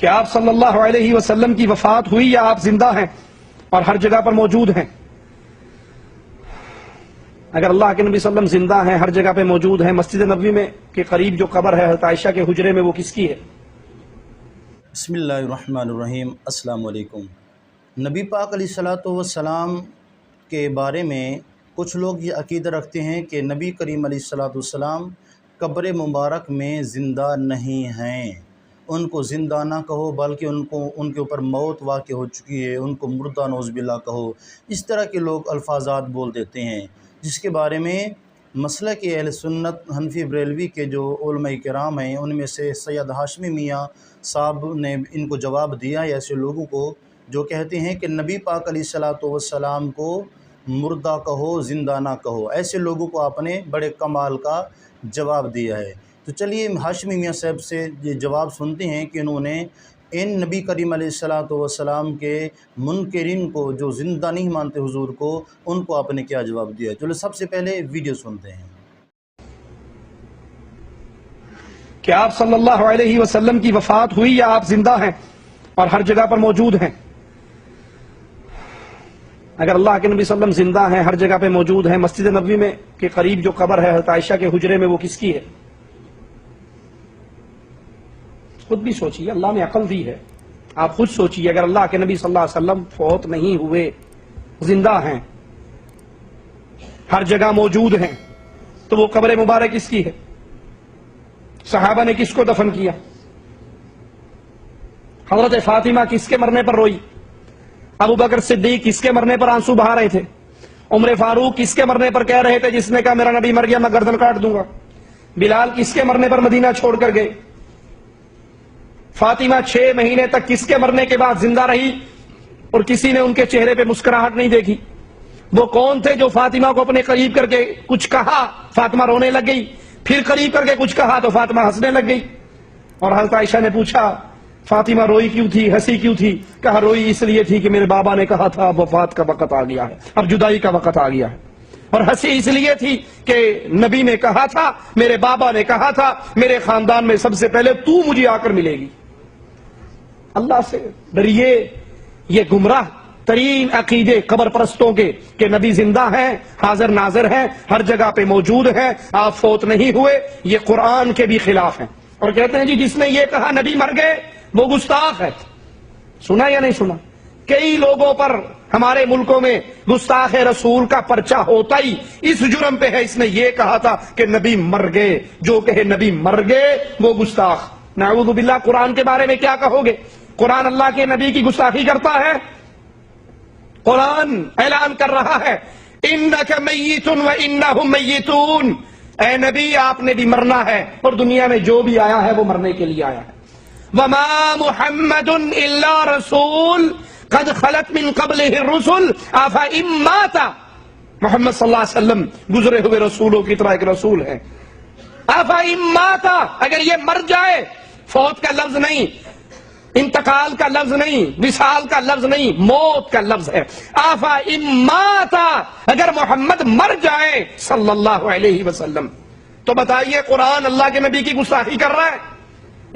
کہ آپ صلی اللہ علیہ وسلم کی وفات ہوئی یا آپ زندہ ہیں اور ہر جگہ پر موجود ہیں؟ اگر اللہ کے نبی صلی اللہ علیہ وسلم زندہ ہیں، ہر جگہ پہ موجود ہیں، مسجد نبوی میں کے قریب جو قبر ہے حضرت عائشہ کے حجرے میں، وہ کس کی ہے؟ بسم اللہ الرحمن الرحیم۔ السلام علیکم۔ نبی پاک علیہ الصلوۃ والسلام کے بارے میں کچھ لوگ یہ عقیدہ رکھتے ہیں کہ نبی کریم علیہ الصلوۃ والسلام قبر مبارک میں زندہ نہیں ہیں۔ ان کو زندہ نہ کہو بلکہ ان کے اوپر موت واقع ہو چکی ہے، ان کو مردہ نعوذ باللہ کہو۔ اس طرح کے لوگ الفاظات بول دیتے ہیں، جس کے بارے میں مسلک اہل سنت حنفی بریلوی کے جو علماء کرام ہیں، ان میں سے سید ہاشمی میاں صاحب نے ان کو جواب دیا ہے، ایسے لوگوں کو جو کہتے ہیں کہ نبی پاک علیہ الصلوۃ والسلام کو مردہ کہو، زندہ نہ کہو۔ ایسے لوگوں کو آپ نے بڑے کمال کا جواب دیا ہے۔ تو چلیے ہاشمی میاں صاحب سے یہ جواب سنتے ہیں کہ انہوں نے ان نبی کریم علیہ الصلوۃ والسلام کے منکرین کو، جو زندہ نہیں مانتے حضور کو، ان کو آپ نے کیا جواب دیا ہے۔ چلو سب سے پہلے ویڈیو سنتے ہیں کہ آپ صلی اللہ علیہ وسلم کی وفات ہوئی یا آپ زندہ ہیں اور ہر جگہ پر موجود ہیں؟ اگر اللہ کے نبی صلی اللہ علیہ وسلم زندہ ہیں، ہر جگہ پہ موجود ہیں، مسجد نبوی میں کے قریب جو قبر ہے حضرت عائشہ کے حجرے میں، وہ کس کی ہے؟ خود بھی سوچیے، اللہ نے عقل دی ہے، آپ خود سوچیے، اگر اللہ کے نبی صلی اللہ علیہ وسلم فوت نہیں ہوئے، زندہ ہیں، ہر جگہ موجود ہیں، تو وہ قبر مبارک کس کی ہے؟ صحابہ نے کس کو دفن کیا؟ حضرت فاطمہ کس کے مرنے پر روئی؟ ابو بکر صدیق کس کے مرنے پر آنسو بہا رہے تھے؟ عمر فاروق کس کے مرنے پر کہہ رہے تھے، جس نے کہا میرا نبی مر گیا میں گردن کاٹ دوں گا؟ بلال کس کے مرنے پر مدینہ چھوڑ کر گئے؟ فاطمہ 6 مہینے تک کس کے مرنے کے بعد زندہ رہی اور کسی نے ان کے چہرے پہ مسکراہٹ نہیں دیکھی؟ وہ کون تھے جو فاطمہ کو اپنے قریب کر کے کچھ کہا، فاطمہ رونے لگ گئی، پھر قریب کر کے کچھ کہا تو فاطمہ ہنسنے لگ گئی؟ اور حضرت عائشہ نے پوچھا فاطمہ روئی کیوں تھی، ہنسی کیوں تھی؟ کہا روئی اس لیے تھی کہ میرے بابا نے کہا تھا اب وفات کا وقت آ گیا ہے، اب جدائی کا وقت آ گیا ہے۔ اور ہنسی اس لیے تھی کہ نبی نے کہا تھا، میرے بابا نے کہا تھا، میرے خاندان میں سب سے پہلے تو مجھے آ کر ملے گی۔ اللہ سے ڈریے، یہ گمراہ ترین عقیدے قبر پرستوں کے کہ نبی زندہ ہیں، حاضر ناظر ہیں، ہر جگہ پہ موجود ہیں، آپ فوت نہیں ہوئے، یہ قرآن کے بھی خلاف ہیں۔ اور کہتے ہیں جی جس نے یہ کہا نبی مر گئے وہ گستاخ ہے۔ سنا یا نہیں سنا؟ کئی لوگوں پر ہمارے ملکوں میں گستاخ رسول کا پرچہ ہوتا ہی اس جرم پہ ہے، اس نے یہ کہا تھا کہ نبی مر گئے، جو کہے نبی مر گئے وہ گستاخ۔ نعوذ باللہ۔ قرآن کے بارے میں کیا کہو گے؟ قرآن اللہ کے نبی کی گستاخی کرتا ہے؟ قرآن اعلان کر رہا ہے انک میت و انہم میتون، اے نبی آپ نے بھی مرنا ہے اور دنیا میں جو بھی آیا ہے وہ مرنے کے لیے آیا ہے۔ وما محمد الا رسول قد خلت من قبلہ الرسل افإن مات، محمد صلی اللہ علیہ وسلم گزرے ہوئے رسولوں کی طرح ایک رسول ہے۔ افإن مات، اگر یہ مر جائے، فوت کا لفظ نہیں، انتقال کا لفظ نہیں، وصال کا لفظ نہیں، موت کا لفظ ہے۔ افإن مات، اگر محمد مر جائے صلی اللہ علیہ وسلم، تو بتائیے قرآن اللہ کے نبی کی گستاخی کر رہا ہے۔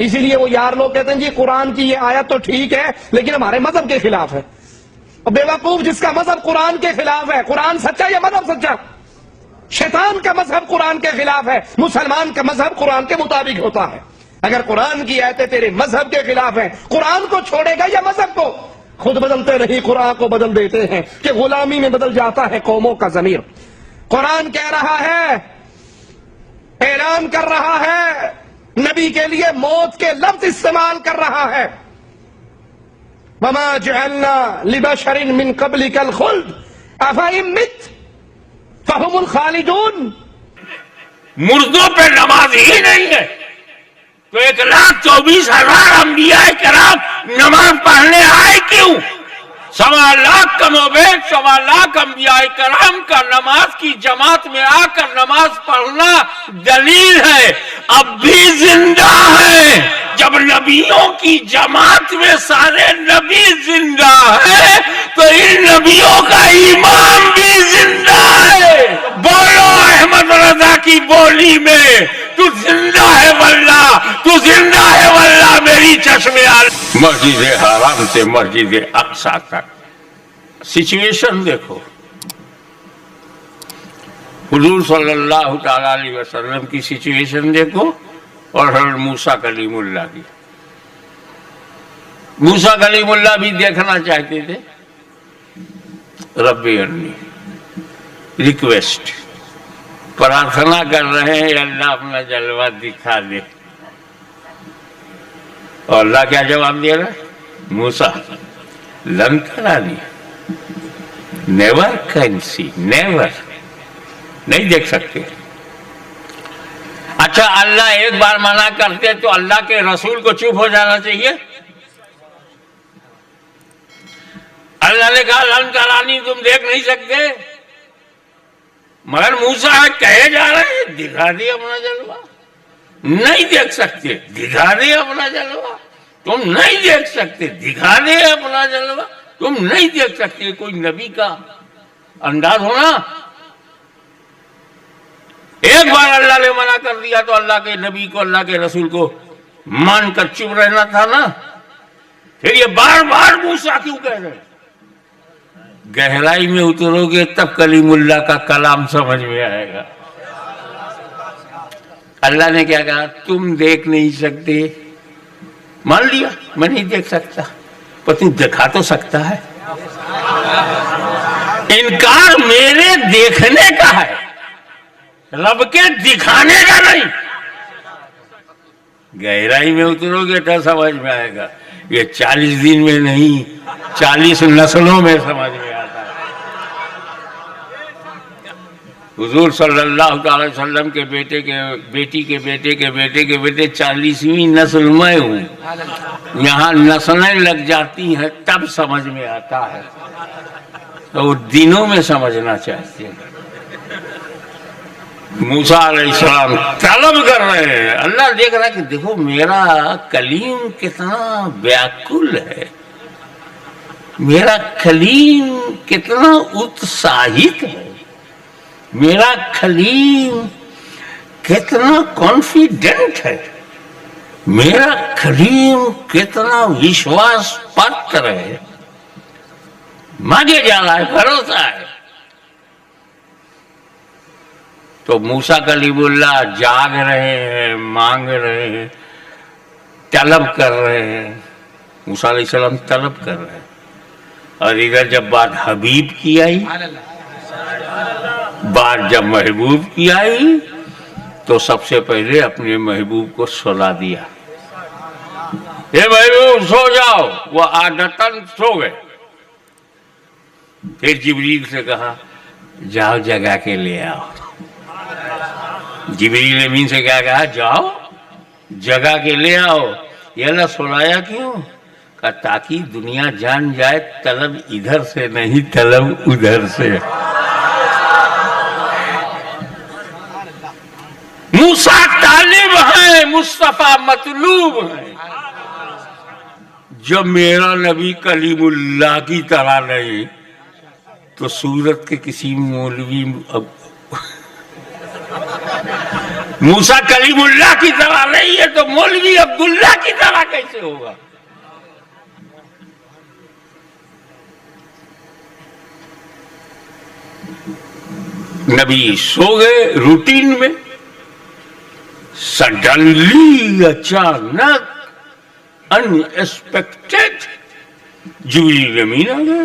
اسی لیے وہ یار لوگ کہتے ہیں جی قرآن کی یہ آیت تو ٹھیک ہے لیکن ہمارے مذہب کے خلاف ہے۔ اور بے وقوف، جس کا مذہب قرآن کے خلاف ہے، قرآن سچا یا مذہب سچا؟ شیطان کا مذہب قرآن کے خلاف ہے، مسلمان کا مذہب قرآن کے مطابق ہوتا ہے۔ اگر قرآن کی آیتیں تیرے مذہب کے خلاف ہیں، قرآن کو چھوڑے گا یا مذہب کو؟ خود بدلتے نہیں، قرآن کو بدل دیتے ہیں کہ غلامی میں بدل جاتا ہے قوموں کا ضمیر۔ قرآن کہہ رہا ہے، اعلان کر رہا ہے، نبی کے لیے موت کے لفظ استعمال کر رہا ہے۔ وما جعلنا لبشر من قبلک الخلد افإن مت فهم الخالدون۔ مردوں پہ نماز ہی نہیں ہے تو 1,24,000 انبیاء کرام نماز پڑھنے آئے کیوں؟ 1.25 لاکھ کم و بیش 1.25 لاکھ انبیاء کرام کا نماز کی جماعت میں آ کر نماز پڑھنا دلیل ہے اب بھی زندہ ہے۔ جب نبیوں کی جماعت میں سارے نبی زندہ ہیں تو ان نبیوں کا ایمان بھی زندہ ہے۔ بولو احمد رضا کی بولی میں، تو زندہ ہے واللہ، تو زندہ ہے واللہ میری چشم مسجد حرام سے مسجد اقصی تک سچویشن دیکھو، حضور صلی اللہ تعالی علیہ وسلم کی سچویشن دیکھو اور حضرت موسیٰ کلیم اللہ کی۔ موسیٰ کلیم اللہ بھی دیکھنا چاہتے تھے، رب ارنی ریکویسٹ، پرارتھنا کر رہے ہیں اللہ اپنا جلوہ دکھا دے، اور اللہ کیا جواب دے رہا ہے؟ موسیٰ لن ترانی، نیور کین سی، نیور، نہیں دیکھ سکتے۔ اچھا اللہ ایک بار منع کرتے تو اللہ کے رسول کو چپ ہو جانا چاہیے؟ اللہ نے کہا لن ترانی، تم دیکھ نہیں سکتے، مگر موسیٰ کہے جا رہے ہیں دکھا دے اپنا جلوہ، نہیں دیکھ سکتے دکھا دے اپنا جلوہ، تم نہیں دیکھ سکتے دکھا دے اپنا جلوہ، تم نہیں دیکھ سکتے۔ کوئی نبی کا انداز ہونا؟ ایک بار اللہ نے منع کر دیا تو اللہ کے نبی کو، اللہ کے رسول کو مان کر چپ رہنا تھا نا، پھر یہ بار بار موسیٰ کیوں کہہ رہے ہیں؟ گہرائی میں اترو گے تب کلیم اللہ کا کلام سمجھ میں آئے گا۔ اللہ نے کیا کہا؟ تم دیکھ نہیں سکتے، مان لیا میں نہیں دیکھ سکتا، پر تم دکھا تو سکتا ہے۔ انکار میرے دیکھنے کا ہے، رب کے دکھانے کا نہیں۔ گہرائی میں اترو گے تو سمجھ میں آئے گا، یہ 40 دن میں نہیں 40 نسلوں میں سمجھ میں آتا ہے۔ حضور صلی اللہ تعالی وسلم کے بیٹے کے بیٹی کے بیٹے کے بیٹے کے بیٹے 40ویں نسل میں ہوں، یہاں نسلیں لگ جاتی ہیں تب سمجھ میں آتا ہے، تو وہ دنوں میں سمجھنا چاہتے ہیں۔ موسیٰ علیہ السلام طلب کر رہے ہیں، اللہ دیکھ رہا ہے کہ دیکھو میرا کلیم کتنا بیاکل ہے، میرا کلیم کتنا اتساہت ہے، میرا کلیم کتنا کانفیڈنٹ ہے، میرا کلیم کتنا وشواس پاتر ہے، مانگے جا رہا ہے، بھروسہ ہے۔ تو موسیٰ کلیم اللہ جاگ رہے ہیں، مانگ رہے ہیں، طلب کر رہے ہیں، موسیٰ علیہ السلام طلب کر رہے ہیں، اور ادھر جب بات حبیب کی آئی، بات جب محبوب کی آئی تو سب سے پہلے اپنے محبوب کو سلا دیا، اے محبوب سو جاؤ، وہ عادتاً سو گئے۔ پھر جبریل سے کہا جاؤ جگا کے لے آؤ، جبریل امین سے کیا کہا؟ جاؤ جگہ کے لے آؤ۔ یہ اللہ سلایا کیوں؟ کہ تاکہ دنیا جان جائے طلب ادھر سے نہیں، طلب ادھر سے۔ موسیٰ طالب ہیں، مصطفیٰ مطلوب ہیں۔ جب میرا نبی کلیم اللہ کی طرح نہیں تو سورت کے کسی مولوی موسیٰ کلیم اللہ کی طرح نہیں ہے تو مولوی عبداللہ کی طرح کیسے ہوگا؟ نبی سو گئے روٹین میں، سڈنلی اچانک ان ایکسپیکٹڈ جبریل امین آ گئے۔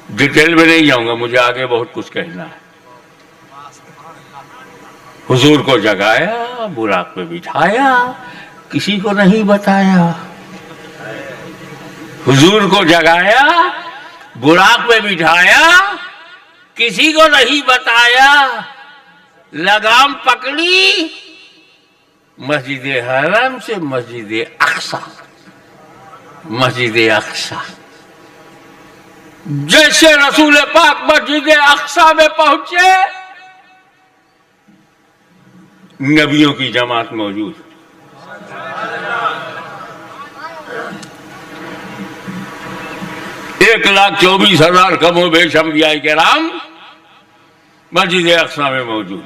ڈیٹیل میں نہیں جاؤں گا، مجھے آگے بہت کچھ کہنا ہے۔ حضور کو جگایا، براق پہ بٹھایا، کسی کو نہیں بتایا۔ حضور کو جگایا، براق پہ بٹھایا، کسی کو نہیں بتایا، لگام پکڑی مسجد حرام سے مسجد اقصی، مسجد اقصی۔ جیسے رسول پاک مسجد اقصی میں پہنچے، نبیوں کی جماعت موجود، 1,24,000 کم و بیش انبیاء کرام مسجد اقصی میں موجود۔